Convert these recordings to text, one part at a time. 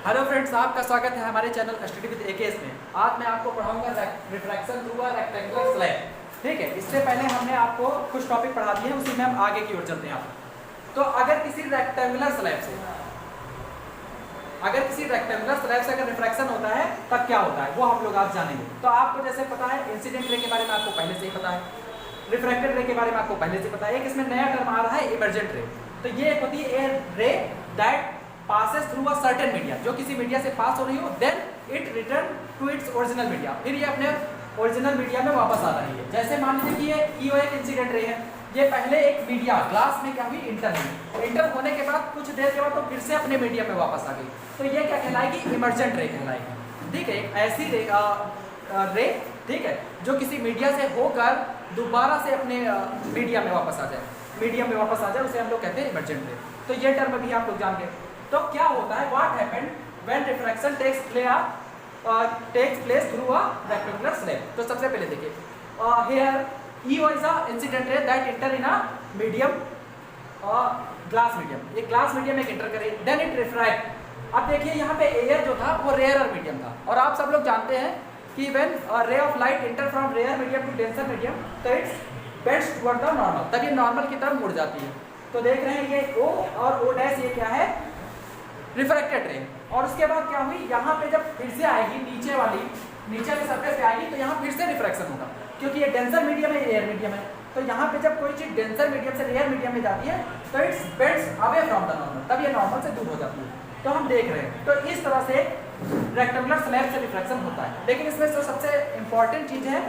Hello friends, आपका स्वागत है हमारे चैनल स्टडी विद एकेएस में। आज मैं आपको पढ़ाऊंगा refraction through a rectangular slab. ठीक है, इससे पहले हमने आपको कुछ टॉपिक पढ़ा दिए हैं, उसी में हम आगे की ओर चलते हैं। तो अगर किसी रेक्टेंगुलर स्लैब से अगर रिफ्रैक्शन होता है तब क्या होता है वो हम लोग आज जानेंगे। तो आपको जैसे पता है इंसिडेंट रे के बारे में आपको पहले से ही पता है, रिफ्रैक्टेड रे के बारे में आपको पहले से पता है। एक इसमें नया टर्म आ रहा है इमर्जेंट रे। तो ये होती है रे that passes through a certain media, जो किसी मीडिया से पास हो रही हो, then it return to its original media, फिर ये अपने ओरिजिनल मीडिया में वापस आ रही है। जैसे मान लीजिए कि ये एक इंसिडेंट रे है, ये पहले एक मीडिया ग्लास में क्या हुई, इंटर होने के बाद कुछ देर के बाद तो फिर से अपने मीडिया में वापस आ गई, तो ये क्या कहलाएगी, इमर्जेंट रे कहलाएगी। ठीक है, एक ऐसी रे ठीक है जो किसी मीडिया से होकर दोबारा से अपने मीडिया में वापस आ जाए, उसे हम लोग कहते हैं इमर्जेंट रे। तो ये टर्म भी आप लोग जान गए। तो क्या होता है, what happened when refraction takes place through a rectangular slab. तो सबसे पहले देखिए, here EO is a incident ray that enter in a medium, glass medium. एक ग्लास मीडियम में एंटर करे, देन इट रिफ्रैक्ट। अब देखिए यहाँ पे एयर जो था वो रेयरर मीडियम था, और आप सब लोग जानते हैं कि when ray of light enter from rare medium to denser medium, तो it's bends toward the normal, तब ये नॉर्मल की तरफ मुड़ जाती है। तो देख रहे हैं ये ओ और ओ डैश, ये क्या है, रिफ्रैक्टेड रे। और उसके बाद क्या हुई, यहाँ पे जब फिर से आएगी नीचे के सरफेस पे आएगी, तो यहाँ फिर से रिफ्रैक्शन होगा, क्योंकि ये डेंसर मीडियम है, रेयर मीडियम है। तो यहाँ पे जब कोई चीज डेंसर मीडियम से रेयर मीडियम में जाती है तो it's bends away from the normal, तब ये नॉर्मल से दूर हो जाती है। तो हम देख रहे हैं, तो इस तरह से रेक्टेंगुलर स्लैब से रिफ्रैक्शन होता है। लेकिन इसमें जो सबसे इंपॉर्टेंट चीज है,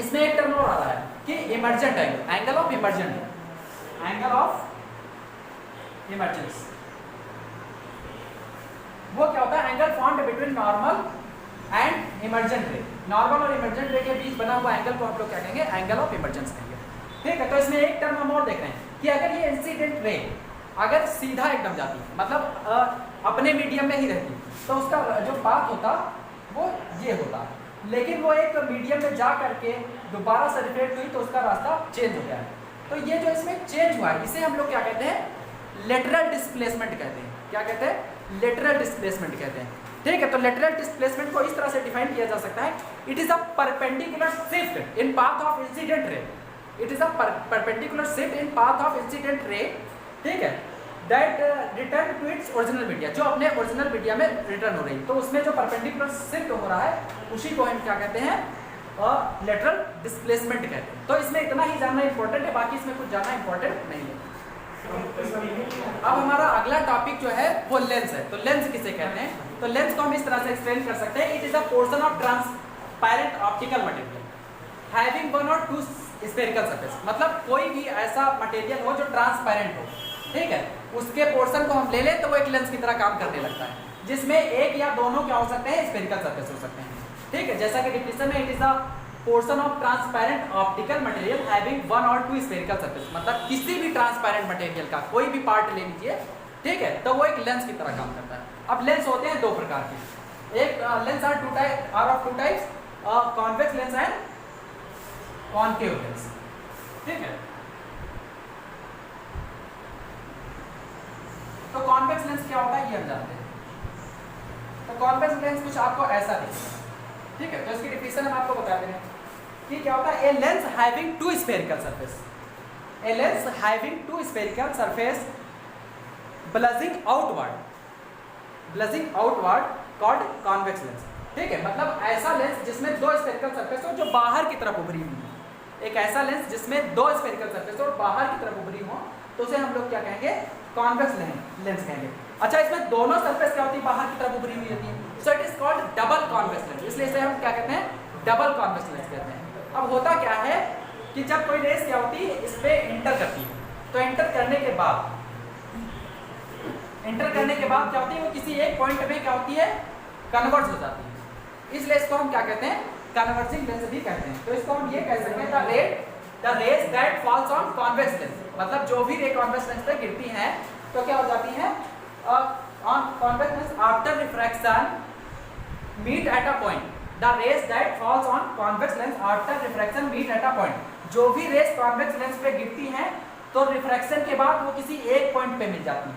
इसमें एक टर्म और आ रहा है कि इमर्जेंट एंगल ऑफ इमर्जेंस। वो क्या होता है, angle formed between normal and emergent रे। नॉर्मल और इमर्जेंट रे के बीच बना हुआ एंगल को हम लोग क्या कहेंगे, एंगल ऑफ इमर्जेंस कहेंगे। ठीक है, तो इसमें एक टर्म हम और देख रहे हैं कि अगर ये इंसिडेंट रे अगर सीधा एकदम जाती, मतलब अपने मीडियम में ही रहती, तो उसका जो पाथ होता वो ये होता। लेकिन वो एक मीडियम में जा करके दोबारा से रिफ्लेक्ट हुई, तो उसका रास्ता चेंज हो गया है। तो ये जो इसमें चेंज हुआ है, इसे हम लोग क्या कहते हैं, लेटरल डिस्प्लेसमेंट कहते हैं। क्या कहते हैं, लेटरल डिस्प्लेसमेंट कहते हैं। ठीक है, तो लेटरल डिस्प्लेसमेंट को इस तरह से डिफाइन किया जा सकता है, it is a perpendicular shift in path of incident ray. It is a perpendicular shift in path of incident ray, ठीक है, that return to its original media, जो अपने ओरिजिनल मीडिया में रिटर्न हो रही। तो उसमें जो परपेंडिकुलर शिफ्ट हो रहा है, उसी को हम क्या कहते हैं, लेटरल डिस्प्लेसमेंट कहते हैं। तो इसमें इतना ही जानना इंपॉर्टेंट है, बाकी इसमें कुछ जानना इंपॉर्टेंट नहीं है। अब हमारा अगला टॉपिक जो है वो लेंस है। तो लेंस किसे कहते हैं, तो लेंस को हम इस तरह से एक्सप्लेन कर सकते हैं, it is a portion of transparent optical material having one और टू स्फेरिकल सरफेस। मतलब कोई भी ऐसा मटेरियल हो जो ट्रांसपेरेंट हो, ठीक है, उसके पोर्शन को हम ले लें तो वो एक लेंस की तरह काम करने लगता है, जिसमें एक या दोनों क्या हो सकते हैं, स्फेरिकल सरफेस हो सकते हैं। ठीक है, जैसा कि डिफिनेशन में, it is a portion of transparent optical material having one और टू स्फेरिकल सरफेस। मतलब किसी भी ट्रांसपेरेंट मटेरियल का कोई भी पार्ट ले लीजिए, ठीक है, तो वो एक लेंस की तरह काम करता है। अब लेंस होते हैं दो प्रकार के, एक lens are of two types, convex lens and concave lens. ठीक है, तो कॉन्वेक्स लेंस क्या होता है ये हम जानते हैं। तो कॉन्वेक्स लेंस कुछ आपको ऐसा दिखेगा, ठीक है, तो इसकी डिफिनेशन हम आपको बता दे रहे हैं कि क्या होता है, a lens having two spherical surface, a lens having two spherical surface bulging outward called convex lens. ठीक है, मतलब ऐसा लेंस जिसमें दो स्फेरिकल सरफेस हो जो बाहर की तरफ उभरी हुई हो। एक ऐसा लेंस जिसमें दो स्फेरिकल सरफेस हो और बाहर की तरफ उभरी हो, तो उसे हम लोग क्या कहेंगे, कॉन्वेक्स लेंस कहेंगे। अच्छा, इसमें दोनों सरफेस क्या होती है, बाहर की तरफ उभरी हुई होती है, सो it is called double convex lens, इसलिए इसे हम क्या कहते हैं, डबल कॉन्वेक्स लेंस कहते हैं। अब होता क्या है कि जब कोई रेस क्या होती है, इस पे एंटर करती है, तो एंटर करने के बाद क्या होती है, वो किसी एक पॉइंट पे क्या होती है, कन्वर्ज हो जाती है, इसलिए इसको हम क्या कहते हैं, कन्वर्जिंग लेंस भी कहते हैं। तो इसको हम ये कह सकते हैं, the rays that falls on convex lens, मतलब जो भी रे कॉन्वेक्स लेंस पे गिरती हैं तो क्या हो जाती है, on convex lens after refraction meet at a point, the rays that falls on convex lens after refraction meet at a point। जो भी रेस कॉन्वेक्स लेंस पे गिरती हैं तो रिफ्रैक्शन के बाद वो किसी एक पॉइंट पे मिल जाती हैं,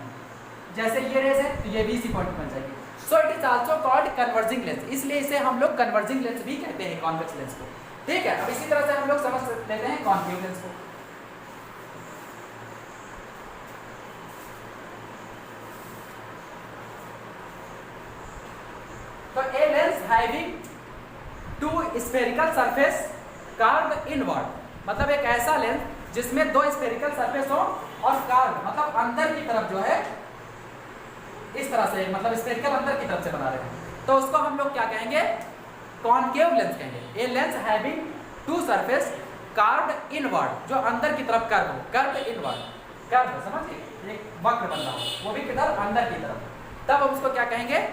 जैसे ये रेस है तो ये भी इसी पॉइंट बन जाएगी। सो it is also called converging lens, इसलिए इसे हम लोग कन्वर्जिंग लेंस भी कहते हैं कॉन्वेक्स लेंस को। ठीक है, अब इसी तरह से हम लोग समझ लेते हैं कॉन्केव लेंस को। तो a lens having two spherical surface curved inward, मतलब एक ऐसा लेंस जिसमें दो स्फेरिकल सरफेस हो और कार्व मतलब अंदर की तरफ जो है इस तरह से, मतलब स्फेरिकल अंदर की तरफ से बना रहे हैं, तो उसको हम लोग क्या कहेंगे? कॉन्केव लेंस कहेंगे। A lens having two surface curved inward, जो अंदर की तरफ कर्व हो, कर्व्ड इनवर्ड, कर्व समझिए, एक वक्र बन रहा हो, वो भी किधर? अंदर की तरफ, तब हम उसको क्या कहेंगे?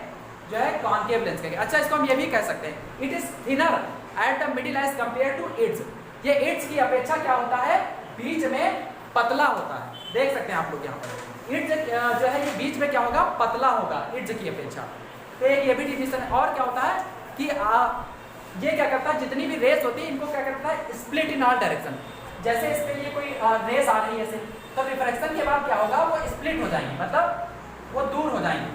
जो है कॉन्केव लेंस कहेंगे। अच्छा, इसको हम ये भी कह सकते हैं it is thinner at the middle edge compare to ends, ये इड्स की अपेक्षा क्या होता है? बीच में पतला होता है। देख सकते हैं आप लोग यहाँ पर इड्स जो है ये बीच में क्या होगा? पतला होगा इड्स की अपेक्षा। तो एक ये भी डिफिनेशन है। और क्या होता है कि ये क्या करता है, जितनी भी रेस होती है इनको क्या करता है? Split in all direction. जैसे इस पे ये कोई रेस आ रही है ऐसे, तो रिफ्रैक्शन के बाद क्या होगा? वो स्प्लिट हो जाएंगे, मतलब वो दूर हो जाएंगे।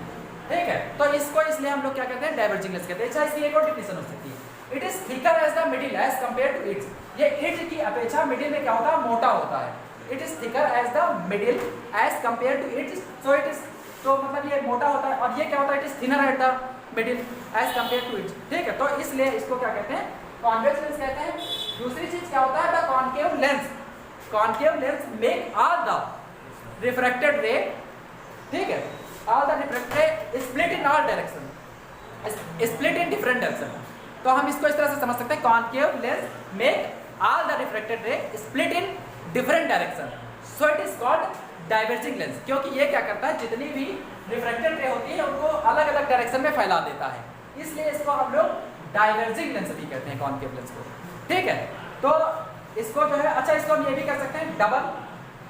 ठीक है, तो इसको इसलिए हम लोग क्या कहते हैं? डाइवर्जिंग लेंस कहते हैं। अच्छा, इसकी एक और डिफिनेशन हो सकती है, it is thicker at the middle edge compare to ends, ये इड्स की अपेक्षा मिडिल में क्या होता है? मोटा होता है। It is thicker at the middle edge compare to ends, so it is, तो मतलब ये मोटा होता है, और ये क्या होता है? It is thinner at the middle edge compare to ends. ठीक है, तो इसलिए इसको क्या कहते हैं? कॉन्वेक्स लेंस कहते हैं। दूसरी चीज क्या होता है? The concave lens, concave lens make all the refracted रे, ठीक है, all the refracted split in all direction, split in different direction। तो हम इसको इस तरह से समझ सकते हैं, concave lens make all the refracted ray split in different direction, so it is called diverging lens, क्योंकि ये क्या करता है? जितनी भी refracted ray होती है उनको अलग अलग डायरेक्शन में फैला देता है, इसलिए इसको हम लोग डाइवर्जिंग लेंस भी कहते हैं concave lens को। ठीक है, तो इसको जो है, अच्छा इसको हम ये भी कर सकते हैं डबल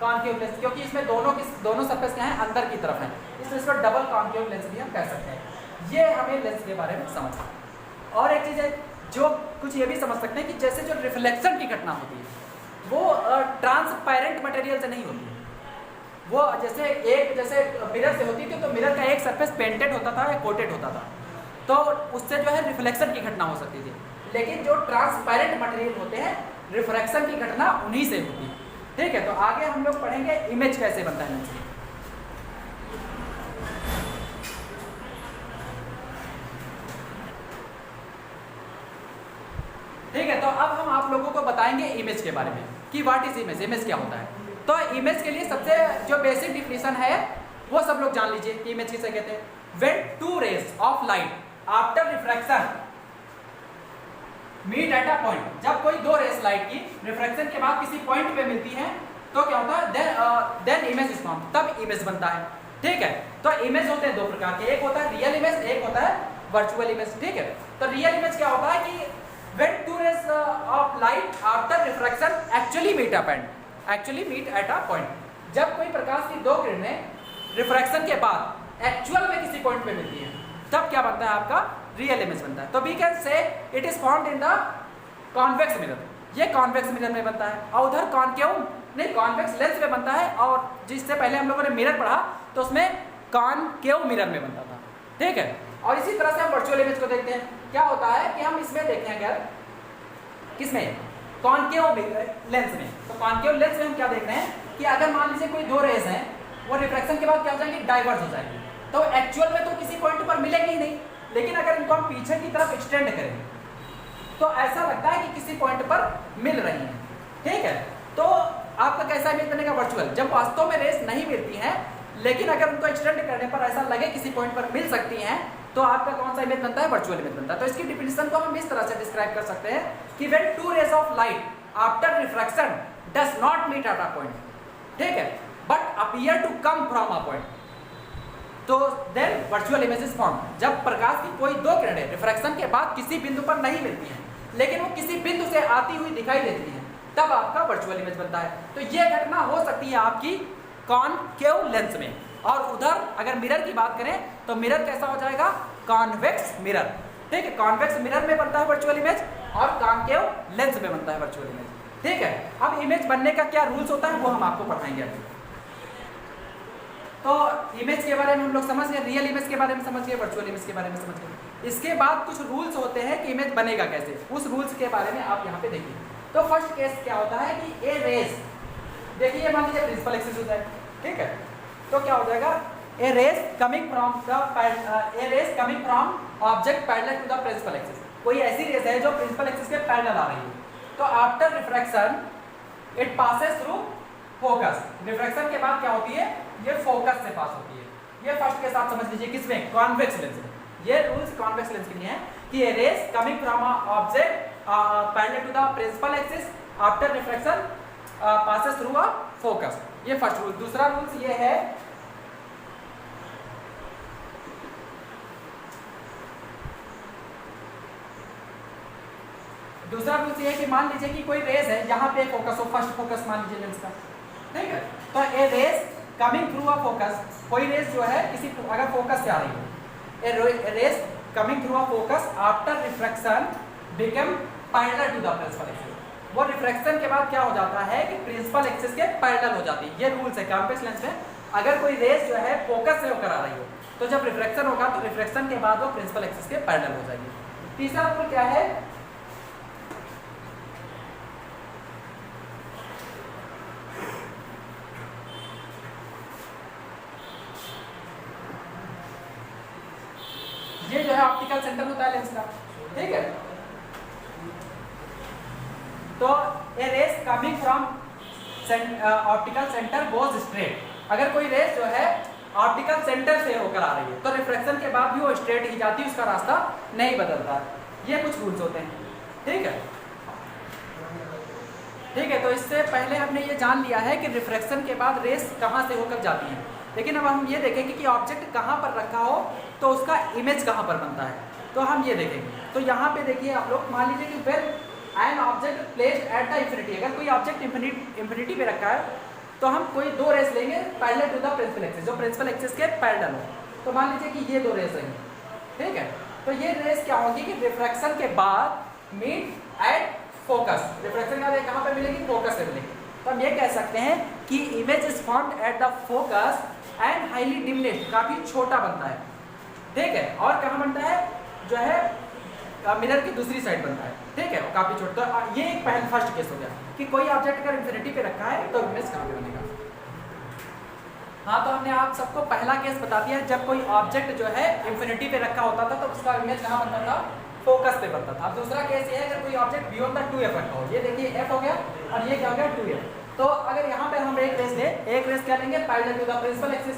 कॉन्केव लेंस, क्योंकि इसमें दोनों सरफेस क्या है? अंदर की तरफ है, इसलिए इसको डबल कॉन्केव लेंस भी हम कह सकते हैं। ये हमें लेंस के बारे में समझना। और एक चीज़ है जो कुछ ये भी समझ सकते हैं कि जैसे जो रिफ्लेक्शन की घटना होती है वो ट्रांसपेरेंट मटेरियल से नहीं होती है, वो जैसे मिरर से होती थी, तो मिरर का एक सरफेस पेंटेड होता था या कोटेड होता था, तो उससे जो है रिफ्लेक्शन की घटना हो सकती थी। लेकिन जो ट्रांसपेरेंट मटेरियल होते हैं, रिफ्रैक्शन की घटना उन्हीं से होती है। ठीक है, तो आगे हम लोग पढ़ेंगे इमेज कैसे बनता है लेंस की। ठीक है, तो अब हम आप लोगों को बताएंगे इमेज के बारे में कि व्हाट इज इमेज, इमेज क्या होता है। तो इमेज के लिए सबसे जो बेसिक डिफिनेशन है वो सब लोग जान लीजिए कि इमेज किसे कहते हैं। When two rays of light after refraction meet at a point, जब कोई दो रेस लाइट की रिफ्रैक्शन के बाद किसी पॉइंट पे मिलती है तो क्या होता है? देन इमेज इज फॉर्म, तब इमेज बनता है। ठीक है, तो इमेज होते हैं दो प्रकार के, एक होता है रियल इमेज, एक होता है वर्चुअल इमेज। ठीक है, तो रियल इमेज क्या होता है कि when two rays of light after refraction actually meet at a point, जब कोई प्रकाश की दो किरणें रिफ्रैक्शन के बाद एक्चुअल में किसी पॉइंट पे मिलती है, तब क्या बनता है? आपका रियल इमेज बनता है। तो we can say it is found in the convex mirror, ये कॉन्वेक्स मिरर में बनता है, और उधर कॉन्केव नहीं कॉन्वेक्स लेंस में बनता है, और जिससे पहले हम लोगों ने मिरर पढ़ा तो उसमें कॉन्केव मिरर में बनता था। ठीक है, और इसी तरह से हम वर्चुअल इमेज को देखते हैं। क्या होता है कि हम इसमें देखें अगर किसमें? कॉन्केव लेंस में। तो कॉन्केव लेंस में हम क्या देख रहे हैं कि अगर मान लीजिए कोई दो रेज हैं, वो रिफ्रैक्शन के बाद क्या हो जाएंगे? डाइवर्ज हो जाएंगे, तो एक्चुअल में तो किसी पॉइंट पर मिलेंगे ही नहीं, लेकिन अगर इनको हम पीछे की तरफ एक्सटेंड करें तो ऐसा लगता है कि किसी पॉइंट पर मिल रही हैं। ठीक है, तो आपका कैसा इमेज बनेगा? वर्चुअल, जब वास्तव में रेस नहीं मिलती हैं, लेकिन अगर उनको एक्सटेंड करने पर ऐसा लगे किसी पॉइंट पर मिल सकती हैं, तो आपका कौन सा इमेज बनता है? वर्चुअल इमेज बनता है। तो इसकी डिफिनेशन को हम इस तरह से डिस्क्राइब कर सकते हैं कि when two rays of light after refraction does not meet at a point, ठीक है, but appear to come from a point, तो then virtual image is formed. जब प्रकाश की कोई दो किरणें रिफ्रैक्शन के बाद किसी बिंदु पर नहीं मिलती हैं, लेकिन वो किसी बिंदु से आती हुई दिखाई देती हैं, तब आपका वर्चुअल इमेज बनता है। तो ये घटना हो सकती है आपकी कॉन्केव लेंस में, और उधर अगर मिरर की बात करें तो मिरर कैसा हो जाएगा? Convex mirror. ठीक है, कॉन्वेक्स मिरर में बनता है वर्चुअल इमेज, और कॉन्केव लेंस में बनता है वर्चुअल इमेज। ठीक है, अब इमेज बनने का क्या रूल्स होता है वो हम आपको पढ़ाएंगे अभी। तो इमेज के बारे में हम लोग समझ गए, रियल इमेज के बारे में समझ गए, वर्चुअल इमेज के बारे में समझ गए। इसके बाद कुछ रूल्स होते हैं कि इमेज बनेगा कैसे, उस रूल्स के बारे में आप यहाँ पे देखिए। तो फर्स्ट केस क्या होता है कि ए रेस, देखिए मान लीजिए प्रिंसिपल एक्सिस होता है, ठीक है, तो क्या हो जाएगा, a rays coming from object parallel to the principal axis. कोई ऐसी रेस है जो प्रिंसिपल एक्सिस के पैरेलल आ रही है, तो after refraction it passes through focus. Refraction के बाद क्या होती है, ये फोकस से पास होती है। ये फर्स्ट केस आप समझ लीजिए, किसमें, कॉन्वेक्स लेंस में। ये रूल्स कॉन्वेक्स लेंस के लिए है कि a rays coming from object parallel to the principal axis after refraction passes through a focus। ये फर्स्ट रूल। दूसरा रूल ये है, दूसरा रूल ये है कि मान लीजिए कि कोई रेस है, यहाँ पे फोकस हो, फर्स्ट फोकस मान लीजिए लेंस का, ठीक है, तो a rays coming through a focus, कोई रेस जो है किसी अगर फोकस से आ रही है, a rays coming through a focus after refraction become parallel to the principal axis. वो रिफ्रैक्शन के बाद क्या हो जाता है कि प्रिंसिपल एक्सिस के पैरेलल हो जाती है। ये रूल्स है कॉन्वेक्स लेंस में। अगर कोई रेस जो है फोकस से होकर आ रही हो, तो जब रिफ्रैक्शन होगा तो रिफ्रैक्शन के बाद वो प्रिंसिपल एक्सिस के पैरेलल हो जाएगी। तीसरा रूल क्या है, ये जो है ऑप्टिकल सेंटर होता है लेंस का, ठीक है, तो a rays coming from optical centre goes straight. अगर कोई रेस जो है ऑप्टिकल सेंटर से होकर आ रही है, तो रिफ्रैक्शन के बाद भी वो स्ट्रेट ही जाती है, उसका रास्ता नहीं बदलता। ये कुछ रूल्स होते हैं, ठीक है, ठीक है। तो इससे पहले हमने ये जान लिया है कि रिफ्रैक्शन के बाद रेस कहाँ से होकर जाती है। लेकिन अब हम ये देखेंगे कि ऑब्जेक्ट कहाँ पर रखा हो तो उसका इमेज कहाँ पर बनता है, तो हम ये देखेंगे। तो यहाँ पे देखिए आप लोग, मान लीजिए कि when an object placed at the infinity, अगर कोई ऑब्जेक्ट इंफिनिटी पे रखा है, तो हम कोई दो रेस लेंगे parallel to the principal axis, जो प्रिंसिपल एक्सिस के पैरेलल हो। तो मान लीजिए कि ये दो रेस हैं, ठीक है, तो ये रेस क्या होगी कि रिफ्रैक्शन के बाद मीट एट फोकस। रिफ्रैक्शन के बाद कहाँ पे मिलेगी, फोकस से मिलेगी। तो हम ये कह सकते हैं कि image is formed at the focus and highly diminished, काफी छोटा बनता है, ठीक है। और कहाँ बनता है, जो है मिरर की दूसरी साइड बनता है, ठीक है, काफी छोटा। तो ये एक पहला फर्स्ट केस हो गया कि कोई ऑब्जेक्ट अगर इंफिनिटी पे रखा है तो इमेज कहाँ पे बनेगा। हाँ, तो हमने आप सबको पहला केस बता दिया, जब कोई ऑब्जेक्ट जो है इंफिनिटी पे रखा होता था तो उसका इमेज कहाँ बनता था, फोकस पे बनता था। दूसरा केस ये है अगर कोई ऑब्जेक्ट बियॉन्ड द 2f रखा हो, ये देखिए f हो गया और ये क्या हो गया 2f। तो अगर यहाँ पे हम एक रेस लें, एक रेस क्या लेंगे, parallel to the principal axis,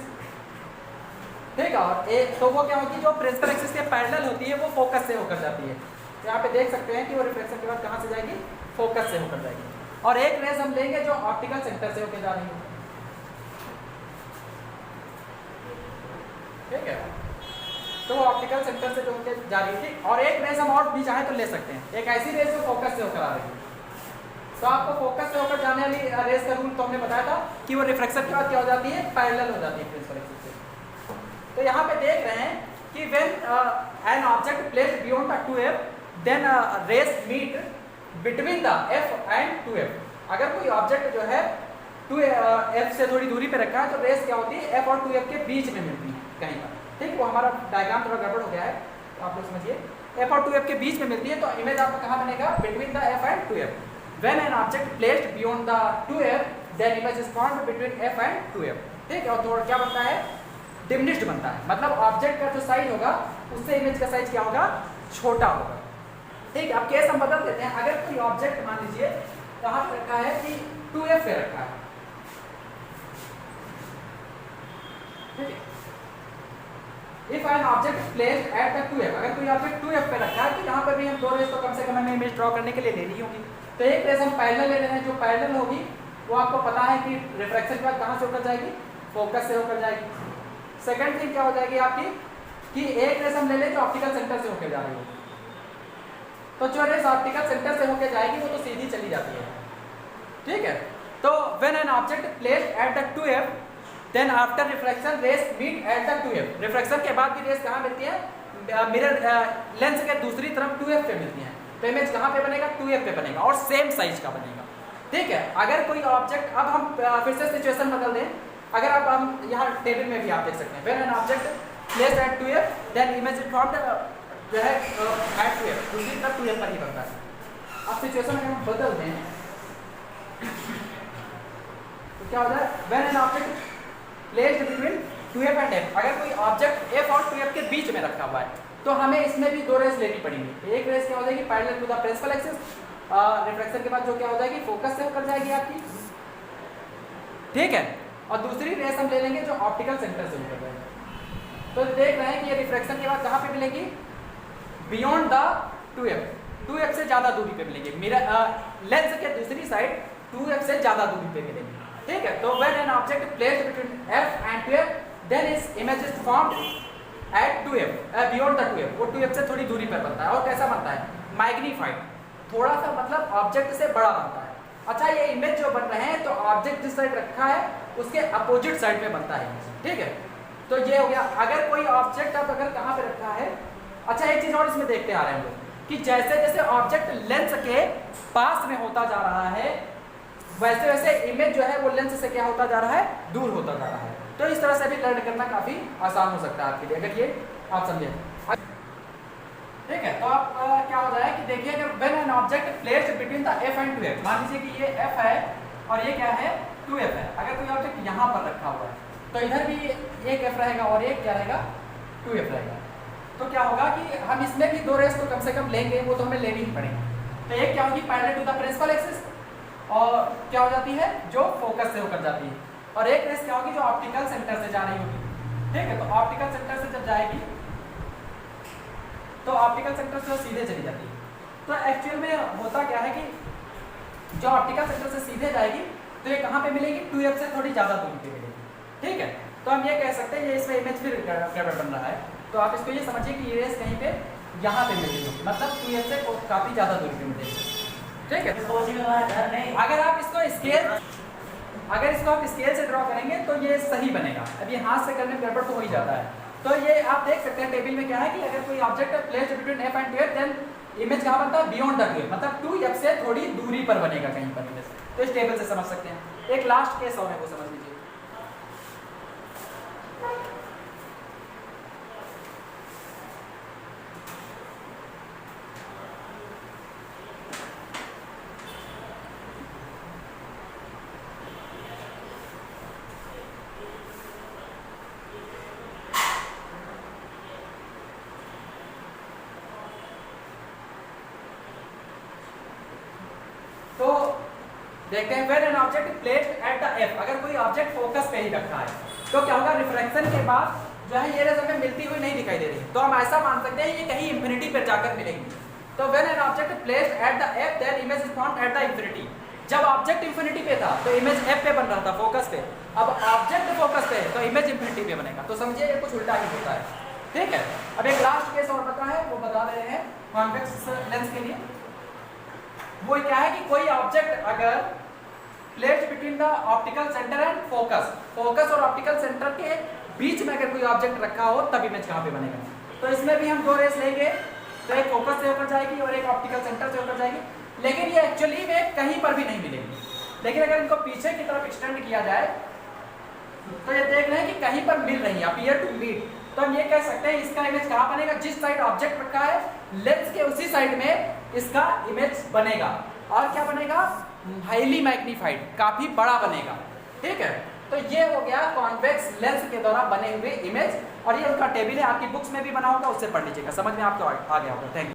ठीक है, और एक तो वो क्या होगी, जो प्रिंसिपल एक्सिस के पैरेलल होती है वो फोकस से होकर जाती है। तो यहाँ पे देख सकते हैं कि वो रिफ्लेक्शन के बाद कहाँ से जाएगी, फोकस से होकर जाएगी। और एक रेस हम लेंगे जो ऑप्टिकल सेंटर से होकर जा रही है, ठीक है, तो वो ऑप्टिकल सेंटर से होकर जा रही थी। और एक रेस हम और भी चाहे तो ले सकते हैं, एक ऐसी रेस जो फोकस से होकर आ रही है। तो आपको फोकस से होकर जाने वाली रेस का रूल तो हमने बताया था कि वो रिफ्लेक्शन के बाद क्या हो जाती है, पैरेलल हो जाती है प्रिंसिपल एक्सिस से। तो यहाँ पे देख रहे हैं कि when an object placed beyond the 2f then rays meet between the f and 2f। अगर कोई ऑब्जेक्ट जो है 2f से थोड़ी दूरी पे रखा है तो रेस क्या होती है, f और 2f के बीच में मिलती है कहीं पर, ठीक। वो हमारा डायग्राम थोड़ा गड़बड़ हो गया है, तो आप लोग समझिए, f और 2f के बीच में मिलती है, तो इमेज आपका कहाँ बनेगा, between the f and 2f। When an object placed beyond the 2f then image is formed between f and 2f, ठीक है। और थोड़ा क्या बनता है, डिमिनिश्ड बनता है, मतलब ऑब्जेक्ट का जो साइज होगा उससे इमेज का साइज क्या होगा, छोटा होगा, ठीक है। अब केस हम बदल देते हैं, अगर कोई ऑब्जेक्ट मान लीजिए कहाँ पे रखा है कि 2f पे रखा है, ठीक है। If an object placed at the 2f, अगर कोई ऑब्जेक्ट 2f पे रखा है तो यहाँ पर भी हम दो रेस तो कम से कम हमें इमेज ड्रॉ करने के लिए लेनी होगी। तो एक रेस हम पैरेलल ले रहे हैं, जो पैरेलल होगी वो आपको पता है कि रिफ्रैक्शन के बाद कहाँ से होकर जाएगी, फोकस से होकर जाएगी। सेकंड थिंग क्या हो जाएगी आपकी कि एक रेस हम ले लें जो ऑप्टिकल सेंटर से होकर जा रही हो, तो जो रेस ऑप्टिकल सेंटर से होकर जाएगी वो तो सीधी चली जाती है, ठीक है। तो when an object placed at the 2f then after reflection rays meet at the 2f। Reflection के बाद भी रेस कहाँ मिलती है, मिरर लेंस के दूसरी तरफ 2f पे मिलती है, तो इमेज कहाँ पे बनेगा, 2f पे बनेगा और सेम साइज का बनेगा, ठीक है। अगर कोई ऑब्जेक्ट, अब हम फिर से सिचुएशन बदल दें अगर आप हम यहाँ टेबल में भी आप देख सकते हैं, when an object placed at 2f then image is formed जो है एट 2f, दूसरी तरफ 2f पर ही बनता है। अब सिचुएशन अगर हम बदल दें तो क्या होता है, when an object placed between 2f and f, अगर कोई ऑब्जेक्ट f और 2f के बीच में रखा हुआ है तो हमें इसमें भी दो रेस लेनी पड़ेंगी। एक रेस क्या हो जाएगी, parallel to the principal axis, refraction के बाद जो क्या हो जाएगी, फोकस से होकर जाएगी आपकी, ठीक है। और दूसरी रेस हम ले लेंगे जो ऑप्टिकल सेंटर से होकर जाएगी। तो देख रहे हैं कि ये रिफ्रैक्शन के बाद कहाँ पे मिलेगी, बियॉन्ड द 2f से ज़्यादा दूरी पे मिलेंगे, लेंस के दूसरी साइड 2f से ज़्यादा दूरी पे मिलेंगे, ठीक है। तो when an object placed between f and 2f then is image is formed at 2f, beyond the 2f, वो 2f से थोड़ी दूरी पर बनता है। और कैसा बनता है, मैग्नीफाइड, थोड़ा सा मतलब ऑब्जेक्ट से बड़ा बनता है। अच्छा, ये इमेज जो बन रहे हैं तो ऑब्जेक्ट जिस साइड रखा है उसके अपोजिट साइड में बनता है, ठीक है। तो ये हो गया। अगर कोई ऑब्जेक्ट आप अगर कहाँ पे रखा है, अच्छा एक चीज और इसमें देखते आ रहे हैं हम लोग कि जैसे जैसे ऑब्जेक्ट लेंस के पास में होता जा रहा है वैसे वैसे इमेज जो है वो लेंस से क्या होता जा रहा है, दूर होता जा रहा है। तो इस तरह से भी लर्न करना काफी आसान हो सकता है आपके लिए, अगर ये आप समझे, ठीक है। तो आप क्या हो रहा है कि देखिए, अगर when an object placed between the f and 2f, मान लीजिए कि ये f है और ये क्या है, 2f है। अगर कोई ऑब्जेक्ट यहाँ पर रखा हुआ है तो इधर भी एक f रहेगा और एक क्या रहेगा, 2f रहेगा। तो क्या होगा कि हम इसमें भी दो रेस तो कम से कम लेंगे, वो तो हमें लेनी ही पड़ेगी। तो एक क्या होगी, parallel to the principal axis, और क्या हो जाती है, जो फोकस से होकर जाती है। और एक रेस क्या होगी, जो ऑप्टिकल सेंटर से जा रही होगी, ठीक है। तो ऑप्टिकल सेंटर से जब जाएगी तो ऑप्टिकल सेंटर से सीधे चली जाती है। तो एक्चुअल में होता क्या है कि जो ऑप्टिकल सेंटर से सीधे जाएगी तो ये कहाँ पे मिलेगी, 2f से थोड़ी ज़्यादा दूरी पे मिलेगी, ठीक है। तो हम ये कह सकते हैं, ये इसमें इमेज फिर गड़बड़ बन रहा है, तो आप इसको ये समझिए कि ये रेस कहीं पे यहाँ पे मिलेगी, मतलब 2f से काफ़ी ज़्यादा दूरी पे मिलेगी, ठीक है। अगर इसको आप स्केल से ड्रॉ करेंगे तो ये सही बनेगा। अब ये हाथ से करने में गड़बड़ तो हो ही जाता है। तो ये आप देख सकते हैं टेबल में क्या है कि अगर कोई object placed between f and 2f then image कहाँ बनता है, बियॉन्ड द 2f, मतलब 2f से थोड़ी दूरी पर बनेगा कहीं पर इमेज। तो इस टेबल से समझ सकते हैं। एक लास्ट केस और है, वो समझ लीजिए। तो देखते हैं, when an object placed at the f, अगर कोई ऑब्जेक्ट फोकस पे ही रखा है तो क्या होगा, रिफ्रैक्शन के बाद जो है ये रेज़ हमें मिलती हुई नहीं दिखाई दे रही, तो हम ऐसा मान सकते हैं ये कहीं इंफिनिटी पर जाकर मिलेंगी। तो when an object placed at the f then image is found at the infinity, जब ऑब्जेक्ट इंफिनिटी पे था तो इमेज f पे बन रहा था, फोकस पे। अब ऑब्जेक्ट फोकस पे है तो इमेज इंफिनिटी पे बनेगा। तो समझिए ये कुछ उल्टा ही होता है, ठीक है। अब एक लास्ट केस और बता है, वो बता रहे हैं कॉन्वेक्स लेंस के लिए। वो क्या है कि कोई ऑब्जेक्ट अगर placed between the optical centre and focus और ऑप्टिकल सेंटर के बीच में अगर कोई ऑब्जेक्ट रखा हो तब इमेज कहाँ पे बनेगा। तो इसमें भी हम दो रेस लेंगे, तो एक फोकस से होकर जाएगी और एक ऑप्टिकल सेंटर से होकर जाएगी, लेकिन ये एक्चुअली में कहीं पर भी नहीं मिलेगी। लेकिन अगर इनको पीछे की तरफ एक्सटेंड किया जाए तो ये देख रहे हैं कि कहीं पर मिल रही है, अपीयर टू मीट। तो हम ये कह सकते हैं इसका इमेज कहाँ बनेगा, जिस साइड ऑब्जेक्ट रखा है लेंस के उसी साइड में इसका इमेज बनेगा। और क्या बनेगा, हाईली मैग्नीफाइड, काफी बड़ा बनेगा, ठीक है। तो ये हो गया कॉन्वेक्स लेंस के द्वारा बने हुए इमेज, और ये उनका टेबल है, आपकी बुक्स में भी बना होगा, उससे पढ़ लीजिएगा, समझ में आपको आ गया होगा। Thank you.